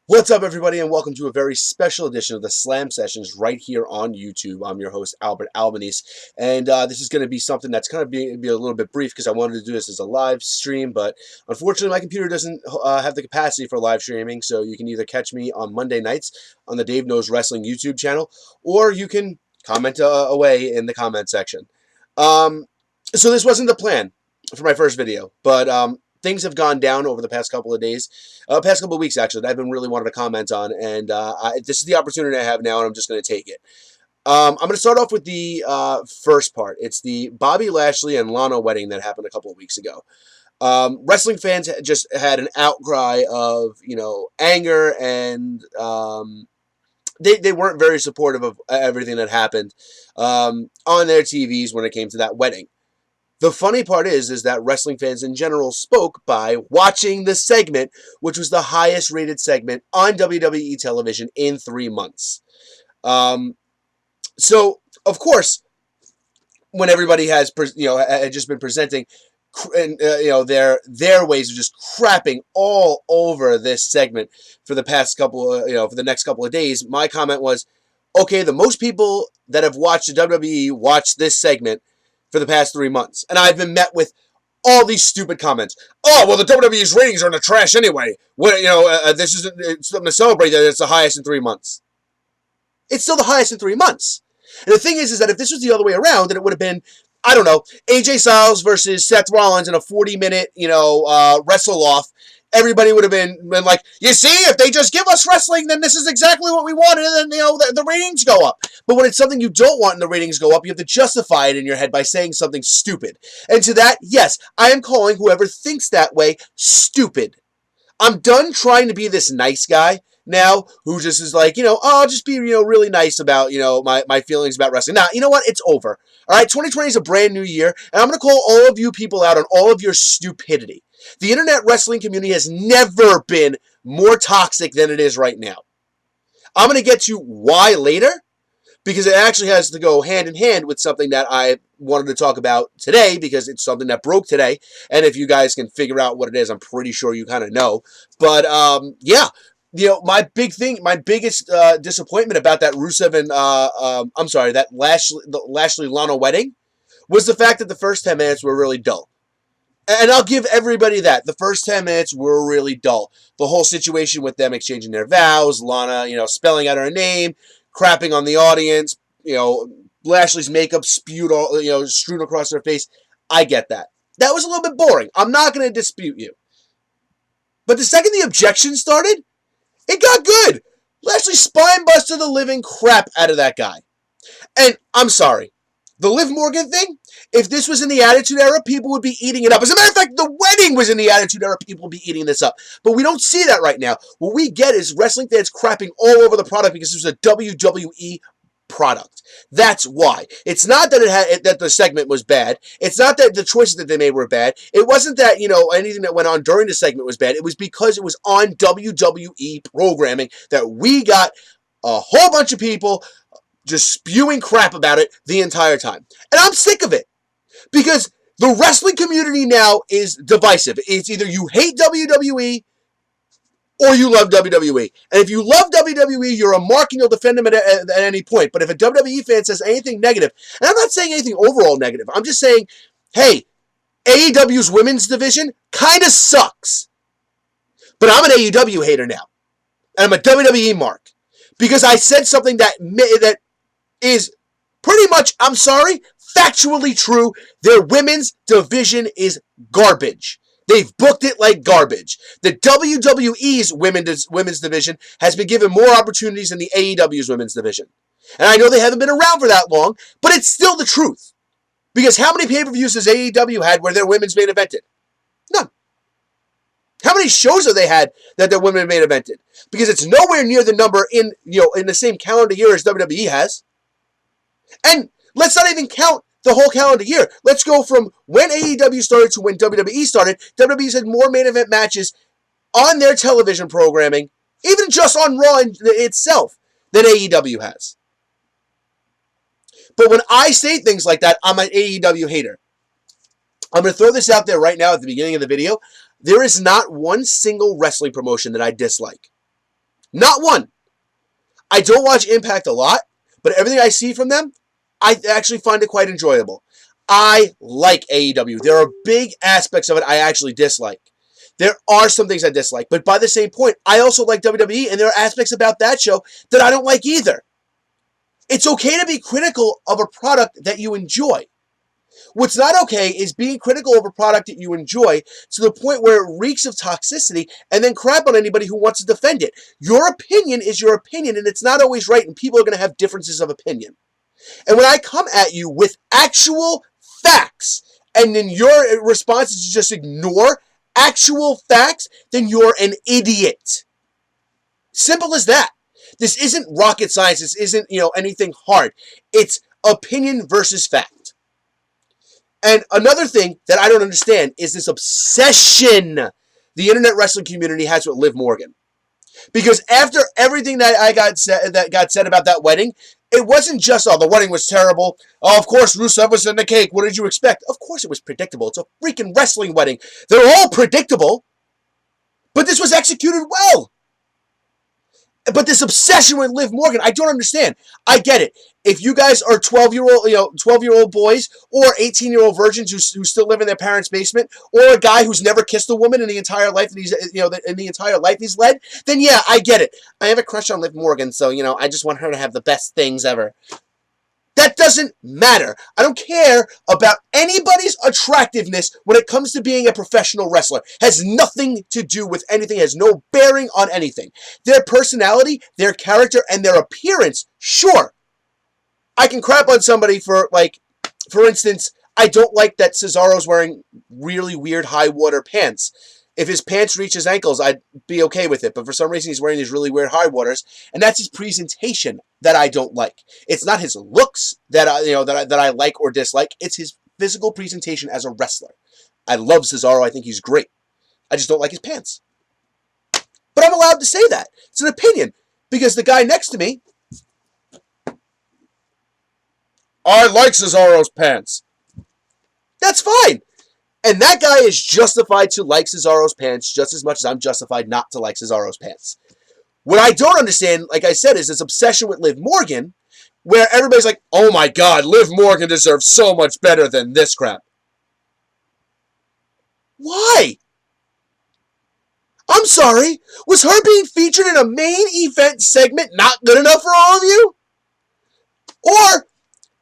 What's up, everybody, and welcome to a very special edition of the Slam Sessions right here on YouTube. I'm your host, Albert Albanese, and this is going to be something that's kind of be a little bit brief because I wanted to do this as a live stream, but unfortunately my computer doesn't have the capacity for live streaming, so you can either catch me on Monday nights on the Dave Knows Wrestling YouTube channel, or you can comment away in the comment section. So this wasn't the plan for my first video, but things have gone down over the past couple of days, past couple of weeks actually, that I've been really wanting to comment on, and this is the opportunity I have now, and I'm just going to take it. I'm going to start off with the first part. It's the Bobby Lashley and Lana wedding that happened a couple of weeks ago. Wrestling fans just had an outcry of, anger, and they weren't very supportive of everything that happened on their TVs when it came to that wedding. The funny part is that wrestling fans in general spoke by watching the segment, which was the highest rated segment on WWE television in 3 months. So, of course, when everybody has, had just been presenting, and their ways of just crapping all over this segment for the past couple of, for the next couple of days, my comment was, okay, the most people that have watched the WWE watch this segment for the past 3 months. And I've been met with all these stupid comments. Oh, well, the WWE's ratings are in the trash anyway. This isn't something to celebrate that it's the highest in 3 months. It's still the highest in 3 months. And the thing is that if this was the other way around, then it would have been, I don't know, AJ Styles versus Seth Rollins in a 40-minute, wrestle-off. Everybody would have been like, you see, if they just give us wrestling, then this is exactly what we wanted, and then, the ratings go up. But when it's something you don't want and the ratings go up, you have to justify it in your head by saying something stupid. And to that, yes, I am calling whoever thinks that way stupid. I'm done trying to be this nice guy now who just is like, I'll just be, really nice about, my feelings about wrestling. Now, you know what? It's over. All right, 2020 is a brand new year, and I'm going to call all of you people out on all of your stupidity. The internet wrestling community has never been more toxic than it is right now. I'm going to get to why later, because it actually has to go hand in hand with something that I wanted to talk about today, because it's something that broke today. And if you guys can figure out what it is, I'm pretty sure you kind of know. But, yeah. My biggest disappointment about that Rusev and, that Lashley Lana wedding was the fact that the first 10 minutes were really dull. And I'll give everybody that. The first 10 minutes were really dull. The whole situation with them exchanging their vows, Lana, spelling out her name, crapping on the audience, Lashley's makeup spewed all, strewn across her face. I get that. That was a little bit boring. I'm not going to dispute you. But the second the objection started, it got good. Lashley spine busted the living crap out of that guy. And I'm sorry. The Liv Morgan thing, if this was in the Attitude Era, people would be eating it up. As a matter of fact, the wedding was in the Attitude Era, people would be eating this up. But we don't see that right now. What we get is wrestling fans crapping all over the product because it was a WWE product. That's why. It's not that that the segment was bad. It's not that the choices that they made were bad. It wasn't that, anything that went on during the segment was bad. It was because it was on WWE programming that we got a whole bunch of people just spewing crap about it the entire time. And I'm sick of it. Because the wrestling community now is divisive. It's either you hate WWE or you love WWE. And if you love WWE, you're a mark and you'll defend them at any point. But if a WWE fan says anything negative, and I'm not saying anything overall negative, I'm just saying, hey, AEW's women's division kind of sucks. But I'm an AEW hater now. And I'm a WWE mark. Because I said something that is pretty much, I'm sorry, factually true. Their women's division is garbage. They've booked it like garbage. The WWE's women's division has been given more opportunities than the AEW's women's division. And I know they haven't been around for that long, but it's still the truth. Because how many pay-per-views has AEW had where their women's main evented? None. How many shows have they had that their women main evented? Because it's nowhere near the number in the same calendar year as WWE has. And let's not even count the whole calendar year. Let's go from when AEW started to when WWE started. WWE's had more main event matches on their television programming, even just on Raw itself, than AEW has. But when I say things like that, I'm an AEW hater. I'm going to throw this out there right now at the beginning of the video. There is not one single wrestling promotion that I dislike. Not one. I don't watch Impact a lot, but everything I see from them, I actually find it quite enjoyable. I like AEW. There are big aspects of it I actually dislike. There are some things I dislike, but by the same point, I also like WWE, and there are aspects about that show that I don't like either. It's okay to be critical of a product that you enjoy. What's not okay is being critical of a product that you enjoy to the point where it reeks of toxicity and then crap on anybody who wants to defend it. Your opinion is your opinion, and it's not always right, and people are going to have differences of opinion. And when I come at you with actual facts, and then your response is to just ignore actual facts, then you're an idiot. Simple as that. This isn't rocket science. This isn't, anything hard. It's opinion versus fact. And another thing that I don't understand is this obsession the internet wrestling community has with Liv Morgan. Because after everything that got said about that wedding, it wasn't just, the wedding was terrible. Oh, of course, Rusev was in the cake. What did you expect? Of course it was predictable. It's a freaking wrestling wedding. They're all predictable. But this was executed well. But this obsession with Liv Morgan, I don't understand. I get it. If you guys are 12-year-old boys or 18-year-old virgins who still live in their parents' basement, or a guy who's never kissed a woman in the entire life that he's led, then yeah, I get it. I have a crush on Liv Morgan, so I just want her to have the best things ever. That doesn't matter. I don't care about anybody's attractiveness when it comes to being a professional wrestler. Has nothing to do with anything. Has no bearing on anything. Their personality, their character, and their appearance, sure. I can crap on somebody for instance, I don't like that Cesaro's wearing really weird high water pants. If his pants reach his ankles, I'd be okay with it. But for some reason, he's wearing these really weird high waters, and that's his presentation that I don't like. It's not his looks that I like or dislike. It's his physical presentation as a wrestler. I love Cesaro. I think he's great. I just don't like his pants. But I'm allowed to say that. It's an opinion, because the guy next to me, I like Cesaro's pants. That's fine. And that guy is justified to like Cesaro's pants just as much as I'm justified not to like Cesaro's pants. What I don't understand, like I said, is this obsession with Liv Morgan, where everybody's like, oh my God, Liv Morgan deserves so much better than this crap. Why? I'm sorry. Was her being featured in a main event segment not good enough for all of you? Or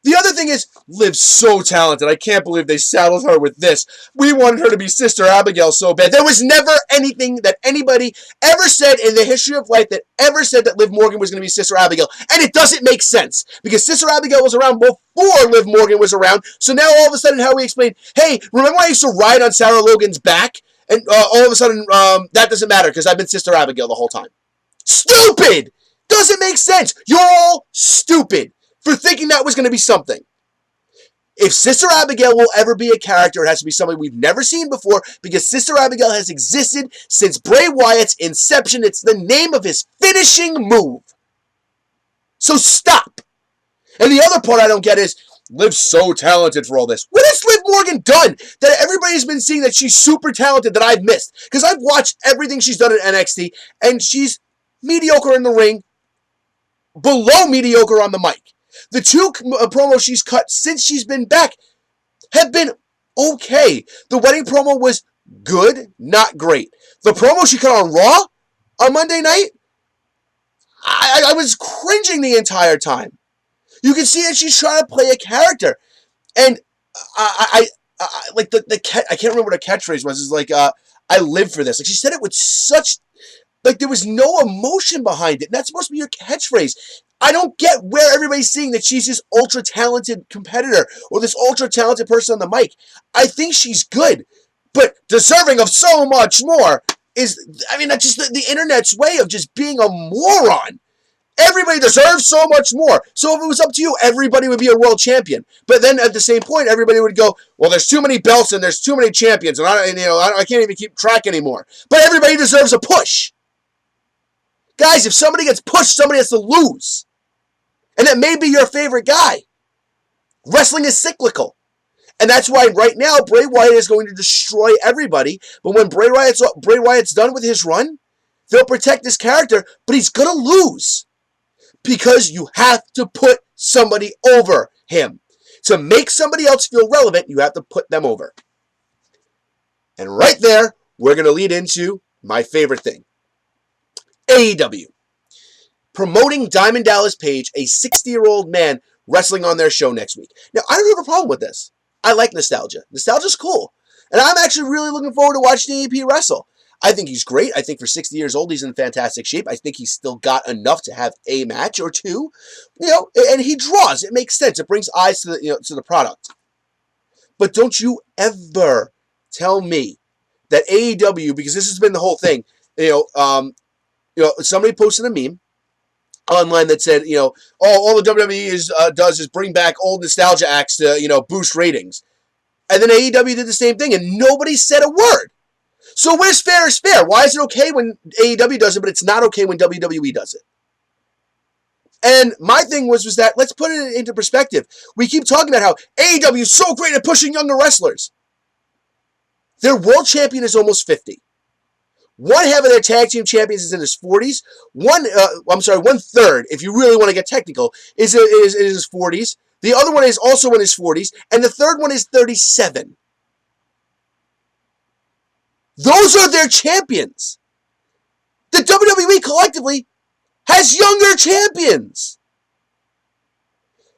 the other thing is, Liv's so talented. I can't believe they saddled her with this. We wanted her to be Sister Abigail so bad. There was never anything that anybody ever said in the history of life that ever said that Liv Morgan was going to be Sister Abigail. And it doesn't make sense. Because Sister Abigail was around before Liv Morgan was around. So now all of a sudden how we explain, hey, remember I used to ride on Sarah Logan's back? And all of a sudden, that doesn't matter because I've been Sister Abigail the whole time. Stupid! Doesn't make sense. You're all stupid for thinking that was going to be something. If Sister Abigail will ever be a character, it has to be somebody we've never seen before, because Sister Abigail has existed since Bray Wyatt's inception. It's the name of his finishing move. So stop. And the other part I don't get is, Liv's so talented for all this. What has Liv Morgan done that everybody's been seeing that she's super talented that I've missed? Because I've watched everything she's done at NXT, and she's mediocre in the ring, below mediocre on the mic. The two promos she's cut since she's been back have been okay. The wedding promo was good, not great. The promo she cut on Raw on Monday night, I was cringing the entire time. You can see that she's trying to play a character. And I can't remember what her catchphrase was. It's like, I live for this. Like, she said it with such, like, there was no emotion behind it. And that's supposed to be your catchphrase. I don't get where everybody's seeing that she's this ultra-talented competitor or this ultra-talented person on the mic. I think she's good, but deserving of so much more is, that's just the internet's way of just being a moron. Everybody deserves so much more. So if it was up to you, everybody would be a world champion. But then at the same point, everybody would go, well, there's too many belts and there's too many champions, and I can't even keep track anymore. But everybody deserves a push. Guys, if somebody gets pushed, somebody has to lose. And that may be your favorite guy. Wrestling is cyclical. And that's why right now, Bray Wyatt is going to destroy everybody. But when Bray Wyatt's done with his run, They'll protect this character, but he's going to lose. Because you have to put somebody over him. To make somebody else feel relevant, you have to put them over. And right there, we're going to lead into my favorite thing. AEW. Promoting Diamond Dallas Page, a 60-year-old man, wrestling on their show next week. Now, I don't have a problem with this. I like nostalgia. Nostalgia's cool. And I'm actually really looking forward to watching AEP wrestle. I think he's great. I think for 60 years old, he's in fantastic shape. I think he's still got enough to have a match or two. And he draws. It makes sense. It brings eyes to the product. But don't you ever tell me that AEW, because this has been the whole thing, somebody posted a meme online that said, all the WWE does is bring back old nostalgia acts to, boost ratings. And then AEW did the same thing, and nobody said a word. So where's fair is fair? Why is it okay when AEW does it, but it's not okay when WWE does it? And my thing was that, let's put it into perspective. We keep talking about how AEW is so great at pushing younger wrestlers. Their world champion is almost 50. One half of their tag team champions is in his 40s. One third, if you really want to get technical, is in his 40s. The other one is also in his 40s. And the third one is 37. Those are their champions. The WWE collectively has younger champions.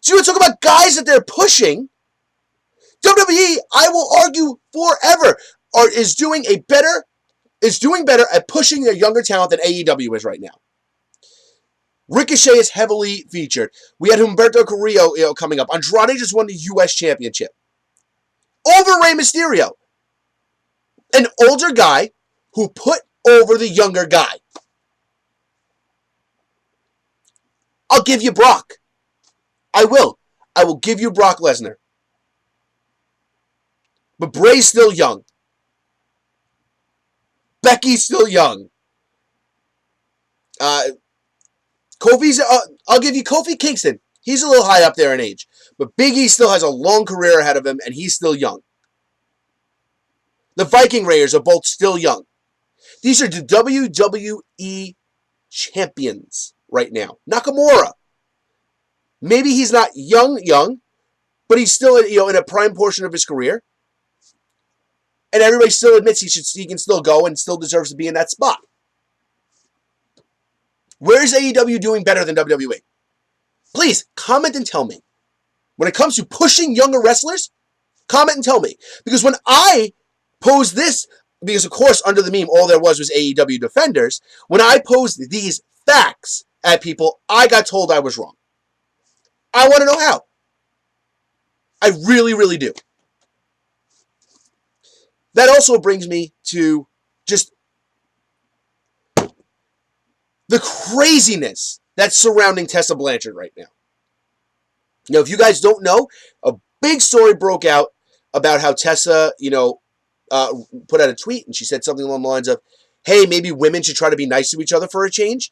So you want to talk about guys that they're pushing. WWE, I will argue forever, is doing better at pushing their younger talent than AEW is right now. Ricochet is heavily featured. We had Humberto Carrillo coming up. Andrade just won the U.S. Championship over Rey Mysterio. An older guy who put over the younger guy. I'll give you Brock. I will. I will give you Brock Lesnar. But Bray's still young. Becky's still young. Kofi's. I'll give you Kofi Kingston. He's a little high up there in age. But Big E still has a long career ahead of him, and he's still young. The Viking Raiders are both still young. These are the WWE champions right now. Nakamura. Maybe he's not young, but he's still in a prime portion of his career. And everybody still admits he can still go and still deserves to be in that spot. Where's AEW doing better than WWE? Please, comment and tell me. When it comes to pushing younger wrestlers, comment and tell me. Because when I posed this, because of course under the meme all there was AEW defenders, when I posed these facts at people, I got told I was wrong. I want to know how. I really, really do. That also brings me to just the craziness that's surrounding Tessa Blanchard right now. Now, if you guys don't know, a big story broke out about how Tessa, put out a tweet and she said something along the lines of, hey, maybe women should try to be nice to each other for a change.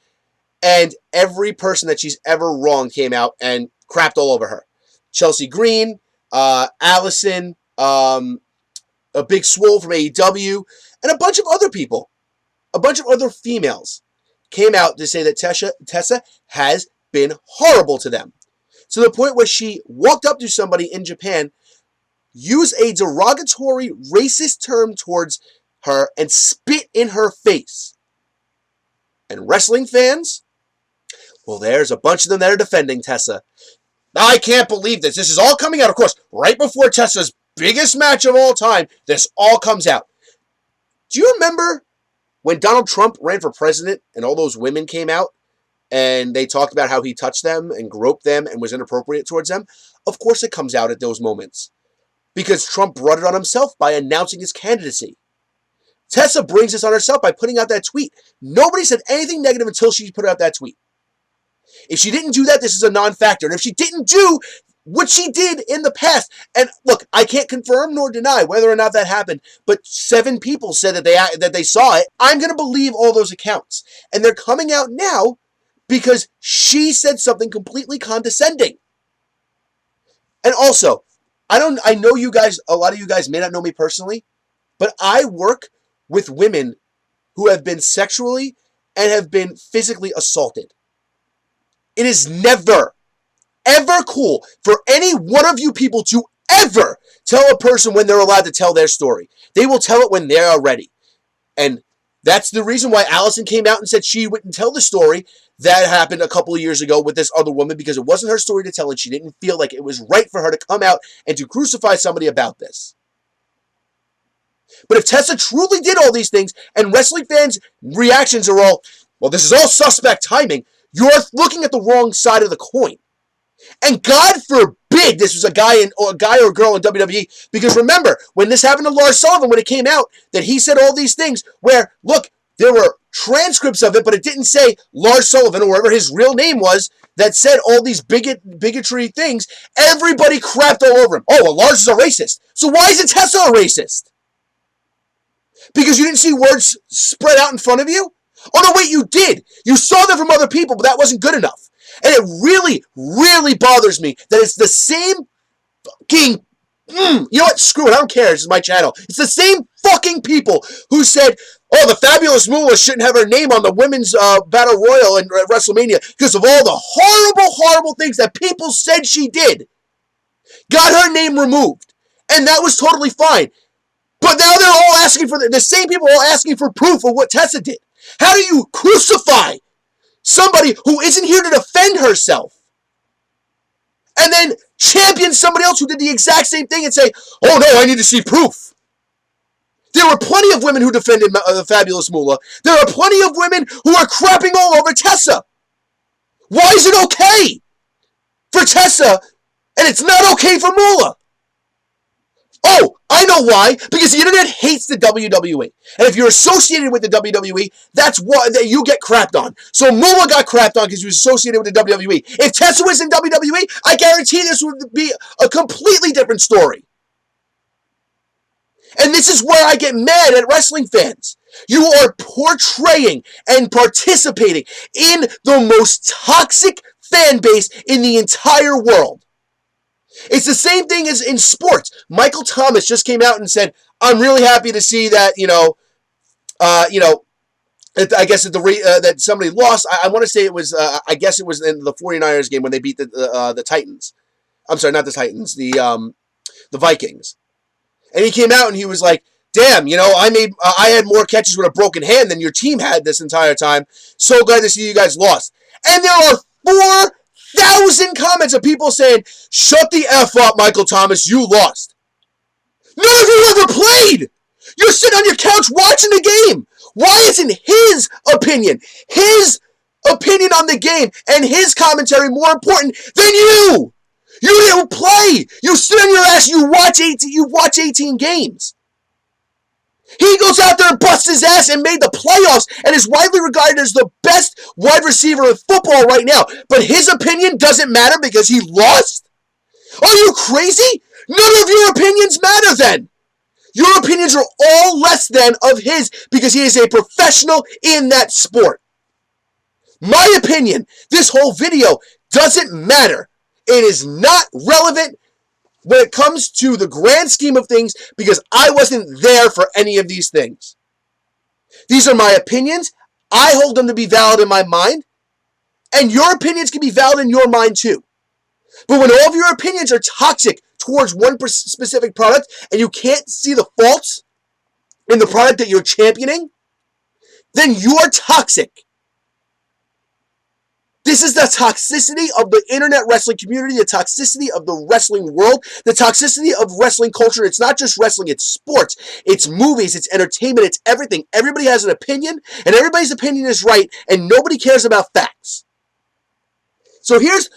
And every person that she's ever wronged came out and crapped all over her. Chelsea Green, Allison, a Big Swole from AEW, and a bunch of other people, a bunch of other females came out to say that Tessa has been horrible to them. To the point where she walked up to somebody in Japan, used a derogatory racist term towards her, and spit in her face. And wrestling fans? Well, there's a bunch of them that are defending Tessa. I can't believe this. This is all coming out, of course, right before Tessa's biggest match of all time. This all comes out. Do you remember when Donald Trump ran for president and all those women came out and they talked about how he touched them and groped them and was inappropriate towards them? Of course it comes out at those moments. Because Trump brought it on himself by announcing his candidacy. Tessa brings this on herself by putting out that tweet. Nobody said anything negative until she put out that tweet. If she didn't do that, this is a non-factor. And if she didn't do what she did in the past, and look, I can't confirm nor deny whether or not that happened, but 7 people said that they saw it. I'm going to believe all those accounts. And they're coming out now because she said something completely condescending. And also, I know you guys, a lot of you guys may not know me personally, but I work with women who have been sexually and have been physically assaulted. It is never, ever cool for any one of you people to ever tell a person when they're allowed to tell their story. They will tell it when they are ready. And that's the reason why Allison came out and said she wouldn't tell the story that happened a couple of years ago with this other woman, because it wasn't her story to tell and she didn't feel like it was right for her to come out and to crucify somebody about this. But if Tessa truly did all these things and wrestling fans' reactions are all, well, this is all suspect timing, you're looking at the wrong side of the coin. And God forbid this was a guy or a girl in WWE, because remember, when this happened to Lars Sullivan, when it came out that he said all these things where, look, there were transcripts of it, but it didn't say Lars Sullivan or whatever his real name was that said all these bigotry things, everybody crapped all over him. Oh, well, Lars is a racist. So why isn't Tessa a racist? Because you didn't see words spread out in front of you? Oh, no, wait, you did. You saw them from other people, but that wasn't good enough. And it really, really bothers me that it's the same fucking, you know what, screw it, I don't care, this is my channel. It's the same fucking people who said, oh, the Fabulous Moolah shouldn't have her name on the Women's Battle Royal in WrestleMania because of all the horrible, horrible things that people said she did. Got her name removed. And that was totally fine. But now they're all asking for, the same people are all asking for proof of what Tessa did. How do you crucify somebody who isn't here to defend herself and then champion somebody else who did the exact same thing and say, oh no, I need to see proof? There were plenty of women who defended the Fabulous Moolah. There are plenty of women who are crapping all over Tessa. Why is it okay for Tessa and it's not okay for Moolah? Oh, I know why. Because the internet hates the WWE. And if you're associated with the WWE, that's what you get crapped on. So Moolah got crapped on because he was associated with the WWE. If Tessa was in WWE, I guarantee this would be a completely different story. And this is where I get mad at wrestling fans. You are portraying and participating in the most toxic fan base in the entire world. It's the same thing as in sports. Michael Thomas just came out and said, I'm really happy to see that, I guess that somebody lost. I want to say it was, I guess it was in the 49ers game when they beat the Titans. I'm sorry, not the Titans, the Vikings. And he came out and he was like, damn, I had more catches with a broken hand than your team had this entire time. So glad to see you guys lost. And there are 4,000 comments of people saying, shut the F up, Michael Thomas, you lost. None of you ever played. You're sitting on your couch watching the game. Why isn't his opinion on the game and his commentary more important than you? You didn't play. You sit on your ass, you watch 18 games. He goes out there and busts his ass and made the playoffs and is widely regarded as the best wide receiver in football right now. But his opinion doesn't matter because he lost? Are you crazy? None of your opinions matter then. Your opinions are all less than of his because he is a professional in that sport. My opinion, this whole video doesn't matter. It is not relevant when it comes to the grand scheme of things because I wasn't there for any of these things. These are my opinions. I hold them to be valid in my mind. And your opinions can be valid in your mind too. But when all of your opinions are toxic towards one specific product and you can't see the faults in the product that you're championing, then you're toxic. This is the toxicity of the internet wrestling community, the toxicity of the wrestling world, the toxicity of wrestling culture. It's not just wrestling, it's sports, it's movies, it's entertainment, it's everything. Everybody has an opinion, and everybody's opinion is right, and nobody cares about facts. So here's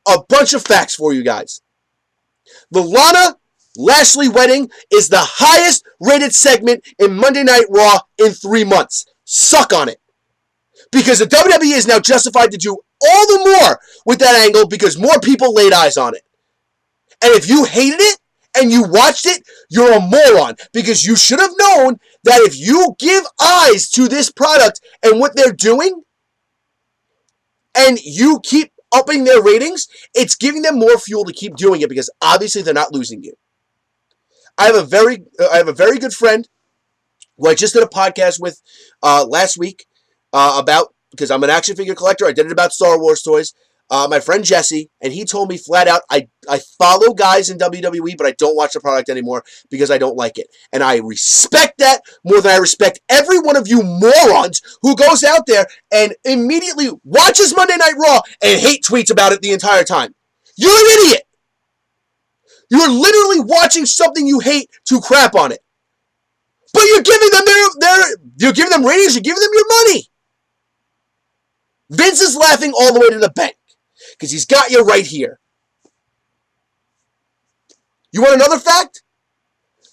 a bunch of facts for you guys. The Lana Lashley wedding is the highest rated segment in Monday Night Raw in 3 months. Suck on it. Because the WWE is now justified to do all the more with that angle because more people laid eyes on it. And if you hated it and you watched it, you're a moron because you should have known that if you give eyes to this product and what they're doing and you keep upping their ratings, it's giving them more fuel to keep doing it because obviously they're not losing you. I have a very good friend who I just did a podcast with last week about because I'm an action figure collector. I did it about Star Wars toys. My friend Jesse, and he told me flat out, I follow guys in WWE, but I don't watch the product anymore because I don't like it. And I respect that more than I respect every one of you morons who goes out there and immediately watches Monday Night Raw and hate tweets about it the entire time. You're an idiot. You're literally watching something you hate to crap on it. But you're giving them you're giving them ratings, you're giving them your money. Vince is laughing all the way to the bank because he's got you right here. You want another fact?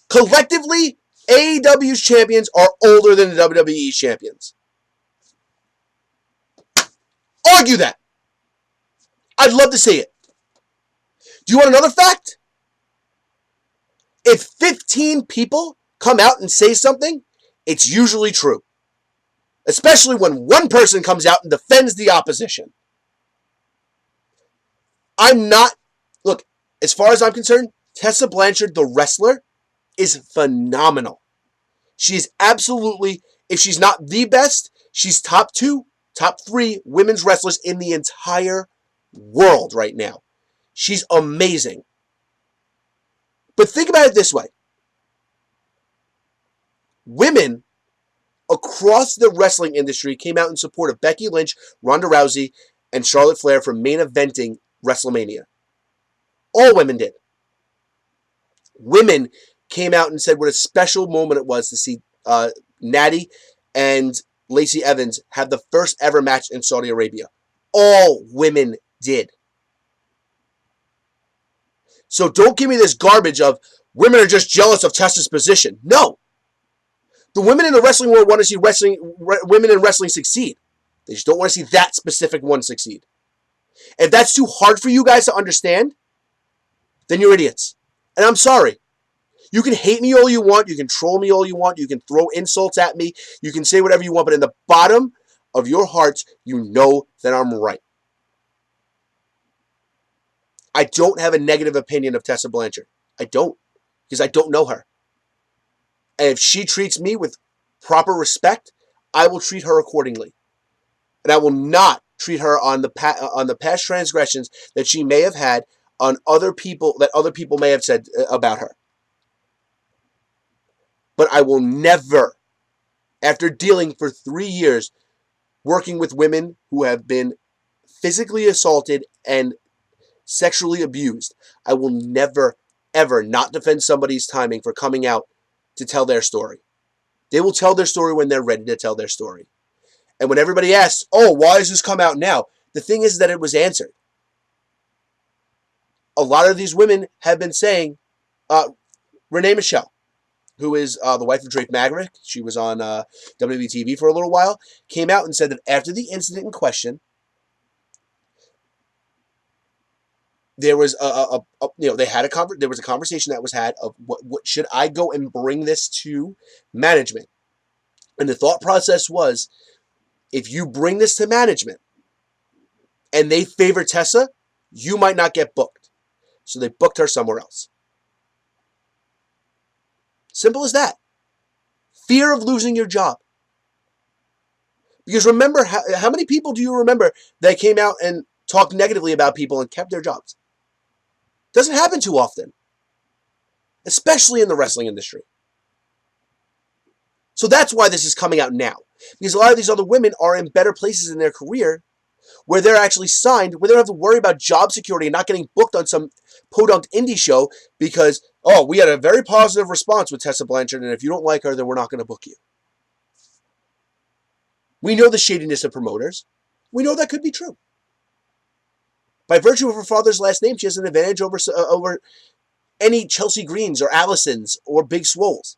Collectively, AEW's champions are older than the WWE's champions. Argue that. I'd love to see it. Do you want another fact? If 15 people come out and say something, it's usually true. Especially when one person comes out and defends the opposition. Look, as far as I'm concerned, Tessa Blanchard, the wrestler, is phenomenal. She is absolutely, if she's not the best, she's top 2, top 3 women's wrestlers in the entire world right now. She's amazing. But think about it this way. Women across the wrestling industry came out in support of Becky Lynch, Ronda Rousey, and Charlotte Flair for main eventing WrestleMania. All women did. Women came out and said what a special moment it was to see Natty and Lacey Evans have the first ever match in Saudi Arabia. All women did. So don't give me this garbage of women are just jealous of Tessa's position. No. The women in the wrestling world want to see women in wrestling succeed. They just don't want to see that specific one succeed. If that's too hard for you guys to understand, then you're idiots. And I'm sorry. You can hate me all you want. You can troll me all you want. You can throw insults at me. You can say whatever you want. But in the bottom of your hearts, you know that I'm right. I don't have a negative opinion of Tessa Blanchard. I don't. Because I don't know her. And if she treats me with proper respect, I will treat her accordingly. And I will not treat her on the past transgressions that she may have had on other people, that other people may have said about her. But I will never, after dealing for 3 years, working with women who have been physically assaulted and sexually abused, I will never, ever not defend somebody's timing for coming out to tell their story. They will tell their story when they're ready to tell their story. And when everybody asks, oh, why has this come out now? The thing is that it was answered. A lot of these women have been saying, Renee Michelle, who is the wife of Drake Maverick, she was on WWE TV for a little while, came out and said that after the incident in question, there was there was a conversation that was had of what should I go and bring this to management, and the thought process was, if you bring this to management and they favor Tessa, you might not get booked, so they booked her somewhere else. Simple as that. Fear of losing your job. Because remember, how many people do you remember that came out and talked negatively about people and kept their jobs? Doesn't happen too often, especially in the wrestling industry. So that's why this is coming out now. Because a lot of these other women are in better places in their career where they're actually signed, where they don't have to worry about job security and not getting booked on some podunk indie show because, oh, we had a very positive response with Tessa Blanchard, and if you don't like her, then we're not going to book you. We know the shadiness of promoters. We know that could be true. By virtue of her father's last name, she has an advantage over any Chelsea Greens or Allisons or Big Swoles.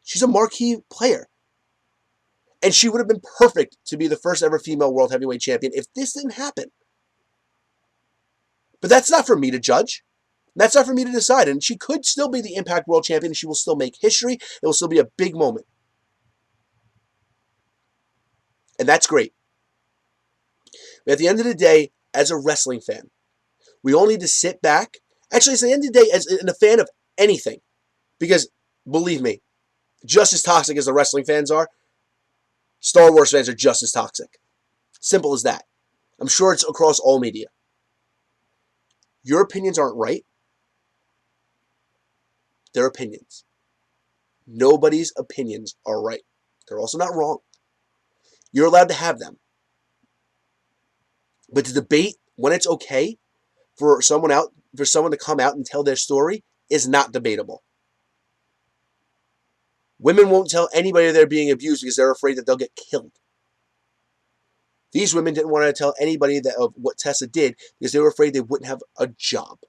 She's a marquee player. And she would have been perfect to be the first ever female world heavyweight champion if this didn't happen. But that's not for me to judge. That's not for me to decide. And she could still be the Impact World Champion, and she will still make history. It will still be a big moment. And that's great. But at the end of the day, as a wrestling fan, we all need to sit back. Actually, it's the end of the day, as a fan of anything. Because, believe me, just as toxic as the wrestling fans are, Star Wars fans are just as toxic. Simple as that. I'm sure it's across all media. Your opinions aren't right. They're opinions. Nobody's opinions are right. They're also not wrong. You're allowed to have them. But to debate when it's okay for someone to come out and tell their story is not debatable. Women won't tell anybody they're being abused because they're afraid that they'll get killed. These women didn't want to tell anybody of what Tessa did because they were afraid they wouldn't have a job.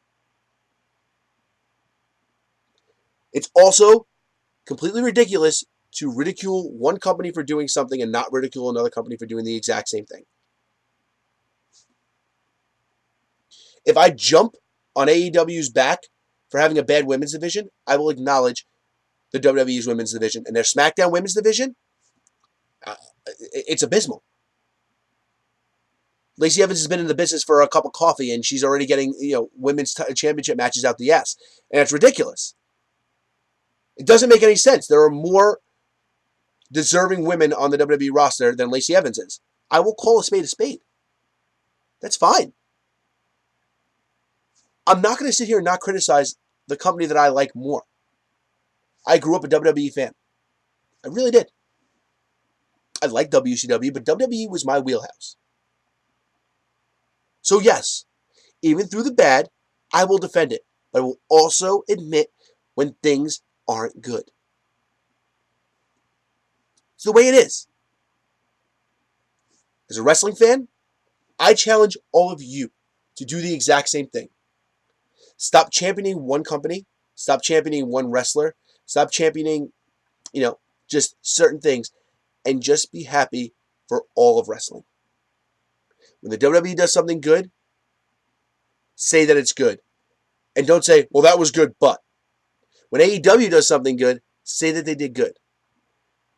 It's also completely ridiculous to ridicule one company for doing something and not ridicule another company for doing the exact same thing. If I jump on AEW's back for having a bad women's division, I will acknowledge the WWE's women's division. And their SmackDown women's division, it's abysmal. Lacey Evans has been in the business for a cup of coffee, and she's already getting women's championship matches out the ass. And it's ridiculous. It doesn't make any sense. There are more deserving women on the WWE roster than Lacey Evans is. I will call a spade a spade. That's fine. I'm not going to sit here and not criticize the company that I like more. I grew up a WWE fan. I really did. I like WCW, but WWE was my wheelhouse. So yes, even through the bad, I will defend it. But I will also admit when things aren't good. It's the way it is. As a wrestling fan, I challenge all of you to do the exact same thing. Stop championing one company. Stop championing one wrestler. Stop championing, just certain things. And just be happy for all of wrestling. When the WWE does something good, say that it's good. And don't say, well, that was good, but. When AEW does something good, say that they did good.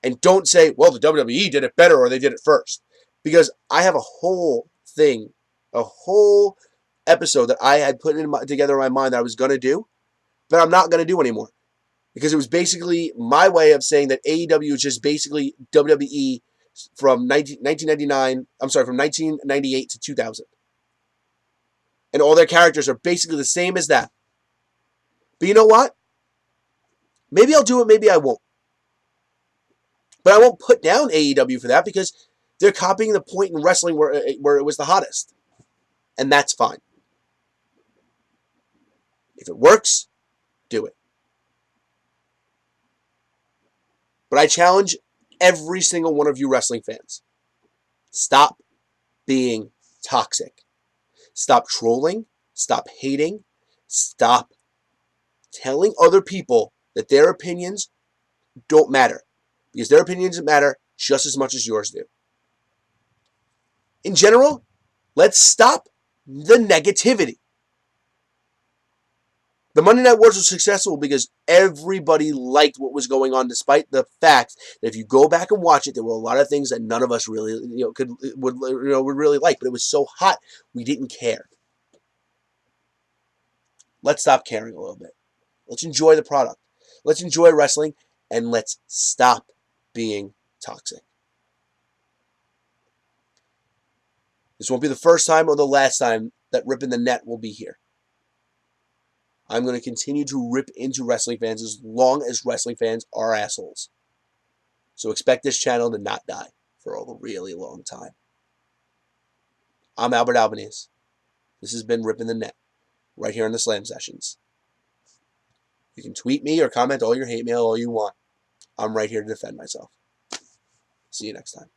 And don't say, well, the WWE did it better or they did it first. Because I have a whole thing, a whole episode that I had put together in my mind that I was going to do, but I'm not going to do anymore. Because it was basically my way of saying that AEW is just basically WWE from 1998 to 2000. And all their characters are basically the same as that. But you know what? Maybe I'll do it, maybe I won't. But I won't put down AEW for that because they're copying the point in wrestling where it was the hottest. And that's fine. If it works, do it. But I challenge every single one of you wrestling fans. Stop being toxic. Stop trolling. Stop hating. Stop telling other people that their opinions don't matter. Because their opinions matter just as much as yours do. In general, let's stop the negativity. The Monday Night Wars was successful because everybody liked what was going on, despite the fact that if you go back and watch it, there were a lot of things that none of us really, would really like. But it was so hot, we didn't care. Let's stop caring a little bit. Let's enjoy the product. Let's enjoy wrestling, and let's stop being toxic. This won't be the first time or the last time that Rippin the Net will be here. I'm going to continue to rip into wrestling fans as long as wrestling fans are assholes. So expect this channel to not die for a really long time. I'm Albert Albanese. This has been Rippin the Net, right here on the Slam Sessions. You can tweet me or comment all your hate mail all you want. I'm right here to defend myself. See you next time.